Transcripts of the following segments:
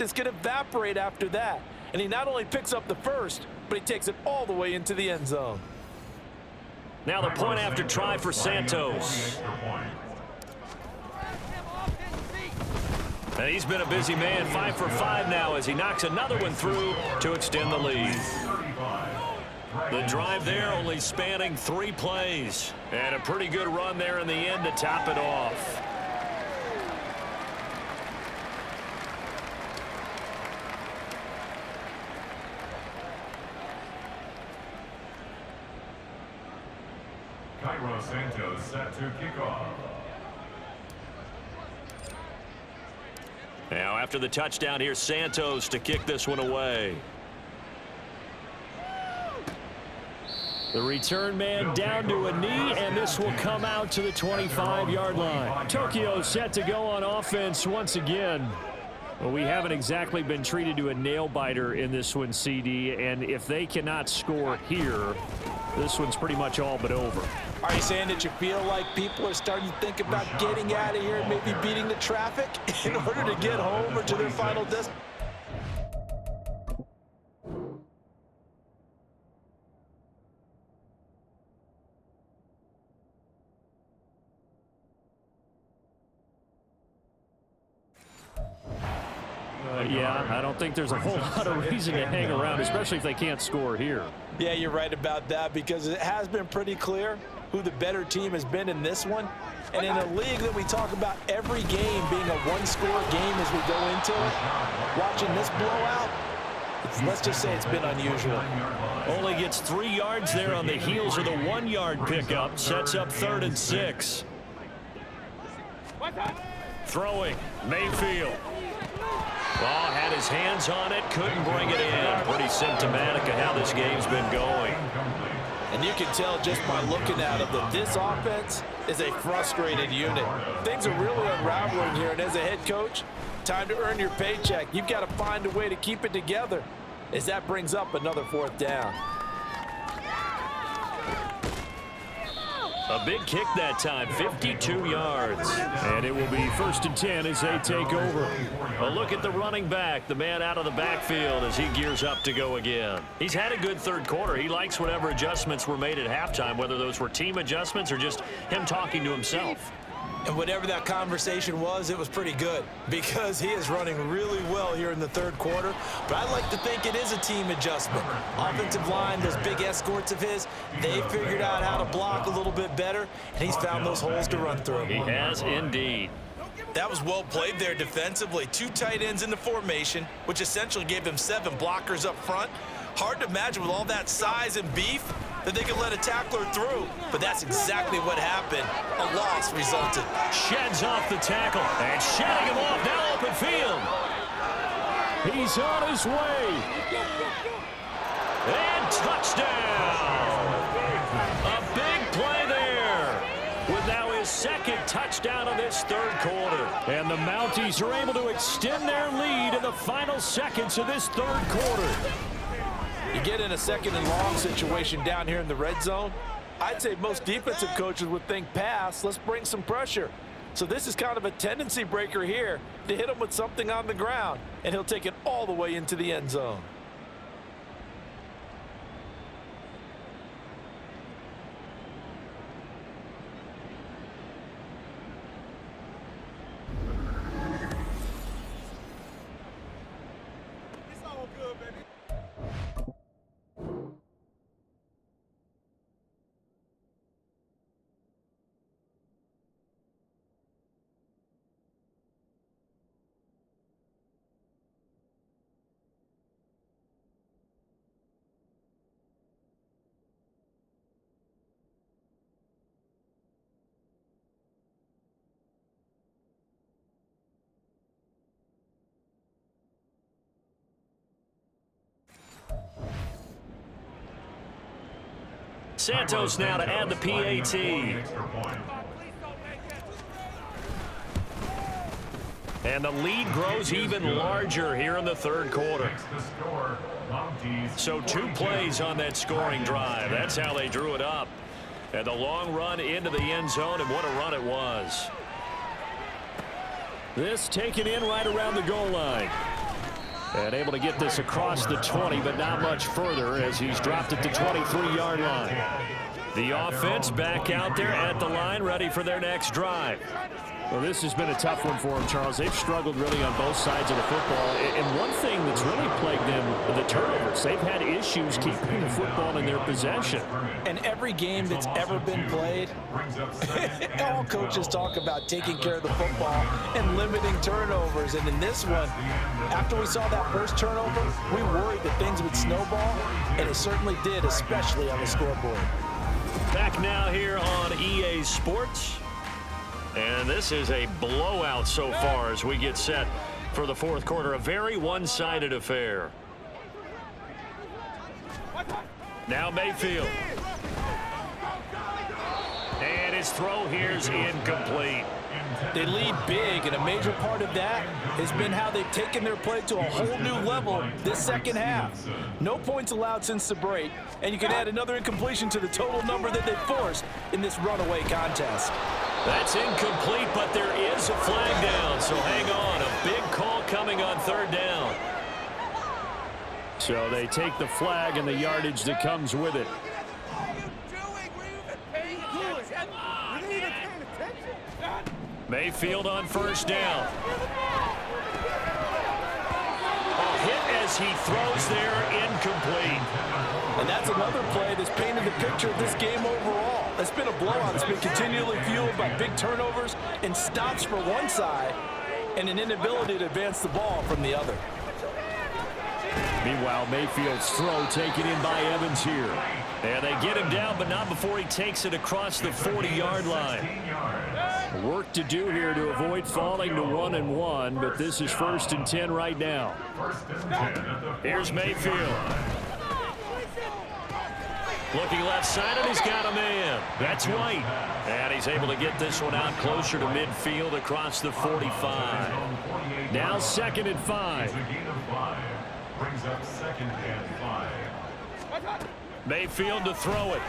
It's going to evaporate after that. And he not only picks up the first, but he takes it all the way into the end zone. Now the point after try for Santos. And he's been a busy man, 5 for 5 now as he knocks another one through to extend the lead. The drive there only spanning 3 plays. And a pretty good run there in the end to top it off. Santos set to kick off. Now after the touchdown, here's Santos to kick this one away. The return man down to a knee, and this will come out to the 25-yard line. Tokyo set to go on offense once again. Well, we haven't exactly been treated to a nail-biter in this one, CD, and if they cannot score here, this one's pretty much all but over. Are you saying that you feel like people are starting to think about getting out of here and maybe beating the traffic in order to get home or to their final destination? Yeah, I don't think there's a whole lot of reason to hang around, especially if they can't score here. Yeah, you're right about that because it has been pretty clear who the better team has been in this one. And in a league that we talk about every game being a one-score game as we go into it, watching this blowout, let's just say it's been unusual. Only gets 3 yards there on the heels of the 1-yard pickup. Sets up 3rd and 6. Throwing, Mayfield. Ball had his hands on it, couldn't bring it in. Pretty symptomatic of how this game's been going. And you can tell just by looking at them that this offense is a frustrated unit. Things are really unraveling here, and as a head coach, time to earn your paycheck. You've got to find a way to keep it together as that brings up another 4th down. A big kick that time, 52 yards. And it will be 1st and 10 as they take over. A look at the running back, the man out of the backfield as he gears up to go again. He's had a good 3rd quarter. He likes whatever adjustments were made at halftime, whether those were team adjustments or just him talking to himself. And whatever that conversation was, it was pretty good because he is running really well here in the 3rd quarter. But I like to think it is a team adjustment. Offensive line, those big escorts of his, they figured out how to block a little bit better, and he's found those holes to run through. He has indeed. That was well played there defensively. 2 tight ends in the formation, which essentially gave him 7 blockers up front. Hard to imagine with all that size and beef that they could let a tackler through, but that's exactly what happened. A loss resulted. Sheds off the tackle, and shedding him off, now open field. He's on his way. And touchdown. A big play there, with now his 2nd touchdown of this 3rd quarter. And the Mounties are able to extend their lead in the final seconds of this 3rd quarter. You get in a 2nd and long situation down here in the red zone, I'd say most defensive coaches would think pass, let's bring some pressure. So this is kind of a tendency breaker here to hit him with something on the ground, and he'll take it all the way into the end zone. It's all good, baby. Santos now to add the PAT. And the lead grows even larger here in the 3rd quarter. So 2 plays on that scoring drive. That's how they drew it up. And the long run into the end zone, and what a run it was. This taken in right around the goal line. And able to get this across the 20, but not much further as he's dropped it to 23-yard line. The offense back out there at the line, ready for their next drive. Well, this has been a tough one for them, Charles. They've struggled really on both sides of the football. And one thing that's really plagued them, the turnovers. They've had issues keeping the football in their possession. And every game that's ever been played, all coaches talk about taking care of the football and limiting turnovers. And in this one, after we saw that first turnover, we worried that things would snowball, and it certainly did, especially on the scoreboard. Back now here on EA Sports. And this is a blowout so far as we get set for the fourth quarter. A very one-sided affair. Now Mayfield. And his throw here's incomplete. They lead big, and a major part of that has been how they've taken their play to a whole new level this second half. No points allowed since the break, and you can add another incompletion to the total number that they forced in this runaway contest. That's incomplete, but there is a flag down, so hang on. A big call coming on third down. So they take the flag and the yardage that comes with it. Mayfield on first down. A hit as he throws there, incomplete. And that's another play that's painted the picture of this game overall. It's been a blowout. It's been continually fueled by big turnovers and stops for one side and an inability to advance the ball from the other. Meanwhile, Mayfield's throw taken in by Evans here. And they get him down, but not before he takes it across the 40-yard line. Work to do here to avoid falling to 1-1, but this is 1st and 10 right now. Here's Mayfield. Looking left side, and he's got a man. That's White. And he's able to get this one out closer to midfield across the 45. Now 2nd and 5. Brings up 2nd and 5. Mayfield to throw it.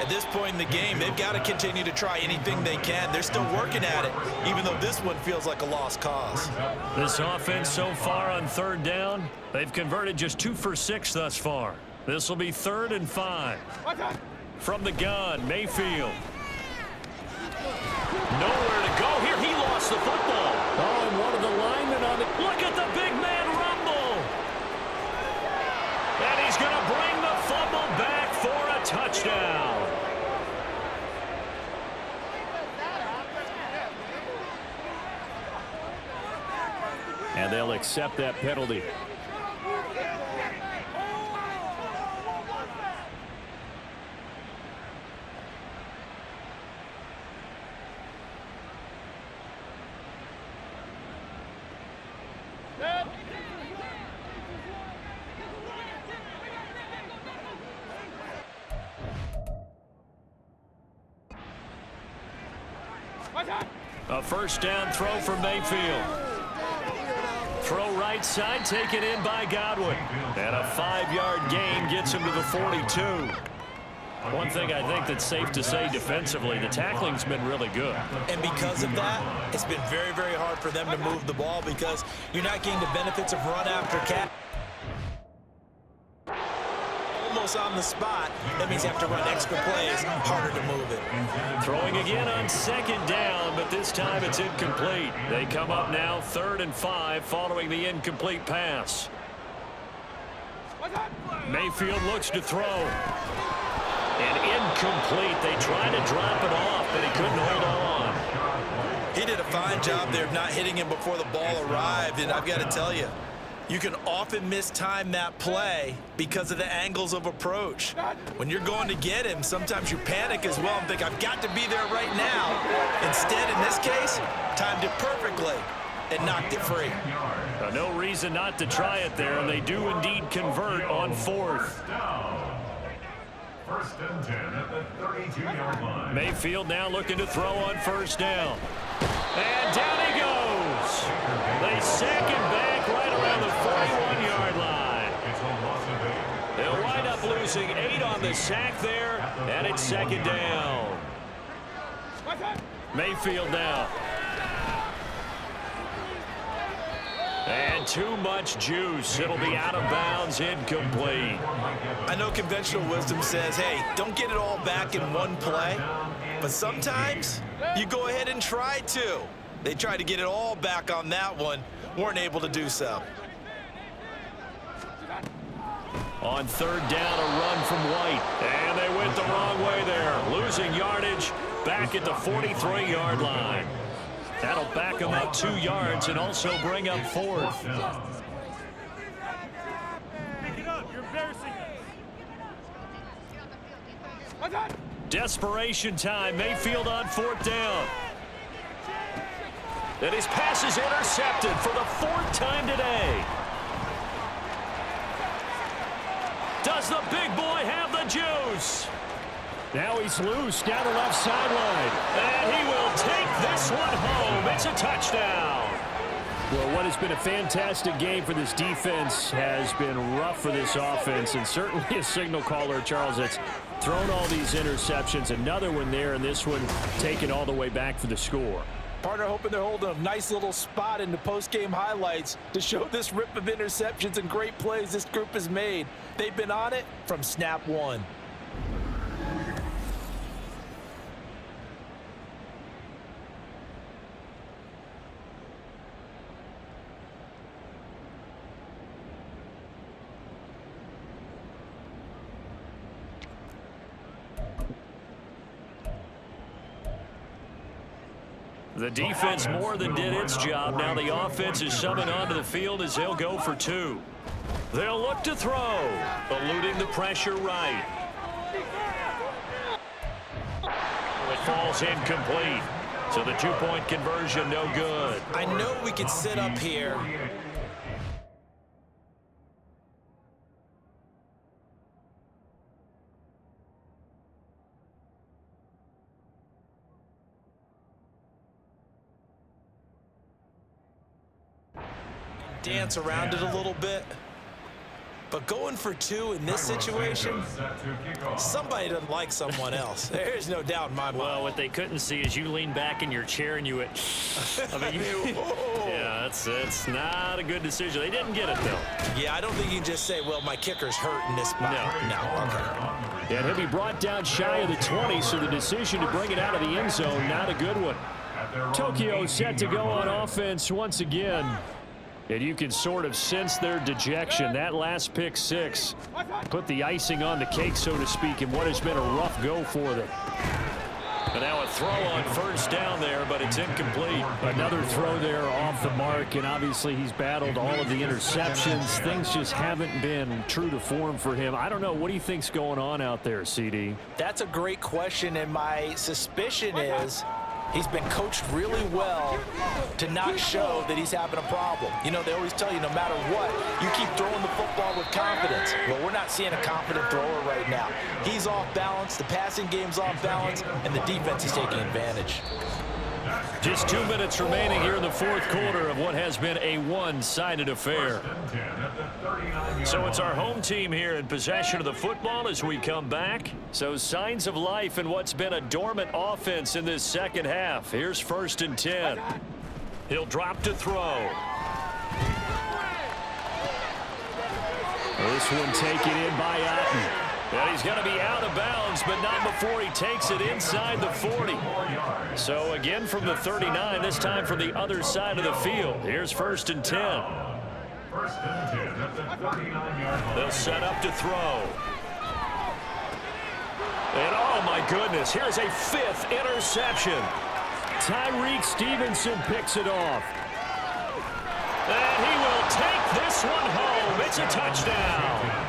At this point in the game, they've got to continue to try anything they can. They're still working at it, even though this one feels like a lost cause. This offense so far on third down, they've converted just 2 for 6 thus far. This will be 3rd and 5. From the gun, Mayfield. Nowhere to go here. He lost the football. Oh, and one of the linemen on it. Look at the big man rumble. And he's going to bring the fumble back for a touchdown. And they'll accept that penalty. A first down throw for Mayfield. Throw right side, taken in by Godwin. And a 5-yard gain gets him to the 42. One thing I think that's safe to say defensively, the tackling's been really good. And because of that, it's been very, very hard for them to move the ball because you're not getting the benefits of run after catch. Almost on the spot. That means you have to run extra plays, harder to move it. Throwing again on 2nd down, but this time it's incomplete. They come up now 3rd and 5 following the incomplete pass. Mayfield looks to throw. And incomplete. They tried to drop it off, but he couldn't hold on. He did a fine job there of not hitting him before the ball arrived, and I've got to tell you, you can often mistime that play because of the angles of approach. When you're going to get him, sometimes you panic as well and think, I've got to be there right now. Instead, in this case, timed it perfectly and knocked it free. No reason not to try it there, and they do indeed convert on 4th. 1st and 10 at the 32-yard line. Mayfield now looking to throw on 1st down. And down he goes. They sack him back right around the 41-yard line. They'll wind up losing 8 on the sack there, and it's 2nd down. Mayfield now. And too much juice. It'll be out of bounds, incomplete. I know conventional wisdom says, hey, don't get it all back in one play. But sometimes you go ahead and try to. They tried to get it all back on that one. Weren't able to do so. On third down, a run from White. And they went the wrong way there. Losing yardage back at the 43-yard line. That'll back them up 2 yards and also bring up fourth. Pick it up. You're embarrassing us. Desperation time. Mayfield on fourth down. And his pass is intercepted for the 4th time today. Does the big boy have the juice? Now he's loose down the left sideline. And he will take this one home. It's a touchdown. Well, what has been a fantastic game for this defense has been rough for this offense, and certainly a signal caller, Charles, that's thrown all these interceptions. Another one there, and this one taken all the way back for the score. Partner hoping they're holding a nice little spot in the post-game highlights to show this rip of interceptions and great plays this group has made. They've been on it from snap one. The defense more than did its job. Now the offense is summoned onto the field as they'll go for 2. They'll look to throw, eluding the pressure right. It falls incomplete. So the 2-point conversion no good. I know we could sit up here dance around it a little bit, but going for 2 in this situation, somebody doesn't like someone else. There's no doubt in my mind. Well, what they couldn't see is you lean back in your chair and you went, I mean, yeah, it's not a good decision. They didn't get it, though. Yeah, I don't think you can just say, well, my kicker's hurt in this spot. No, okay. And he'll be brought down shy of the 20, so the decision to bring it out of the end zone, not a good one. Tokyo set to go on offense once again. And you can sort of sense their dejection. That last pick 6 put the icing on the cake, so to speak, in what has been a rough go for them. And now a throw on first down there, but it's incomplete. Another throw there off the mark, and obviously he's battled all of the interceptions. Things just haven't been true to form for him. I don't know. What do you think's going on out there, CD? That's a great question, and my suspicion is he's been coached really well to not show that he's having a problem. You know, they always tell you no matter what, you keep throwing the football with confidence. Well, we're not seeing a confident thrower right now. He's off balance, the passing game's off balance, and the defense is taking advantage. Just 2 minutes remaining here in the 4th quarter of what has been a one-sided affair. So it's our home team here in possession of the football as we come back. So signs of life in what's been a dormant offense in this second half. Here's 1st and 10. He'll drop to throw. This one taken in by Otten. And he's going to be out of bounds, but not before he takes it inside the 40. So again from the 39, this time from the other side of the field. Here's 1st and 10. They'll set up to throw. And oh my goodness, here's a 5th interception. Tyreek Stevenson picks it off. And he will take this one home. It's a touchdown.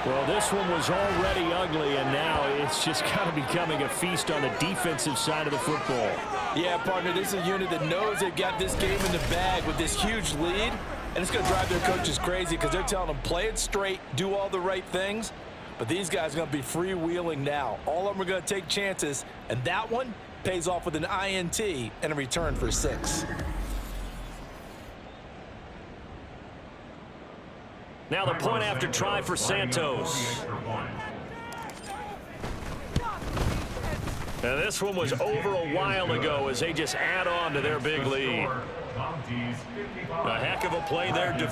Well, this one was already ugly, and now it's just kind of becoming a feast on the defensive side of the football. Yeah, partner, this is a unit that knows they've got this game in the bag with this huge lead, and it's going to drive their coaches crazy because they're telling them play it straight, do all the right things, but these guys are going to be freewheeling now. All of them are going to take chances, and that one pays off with an INT and a return for 6. Now the point after try for Santos. And this one was over a while ago as they just add on to their big lead. safeties, 55. A heck of a play there.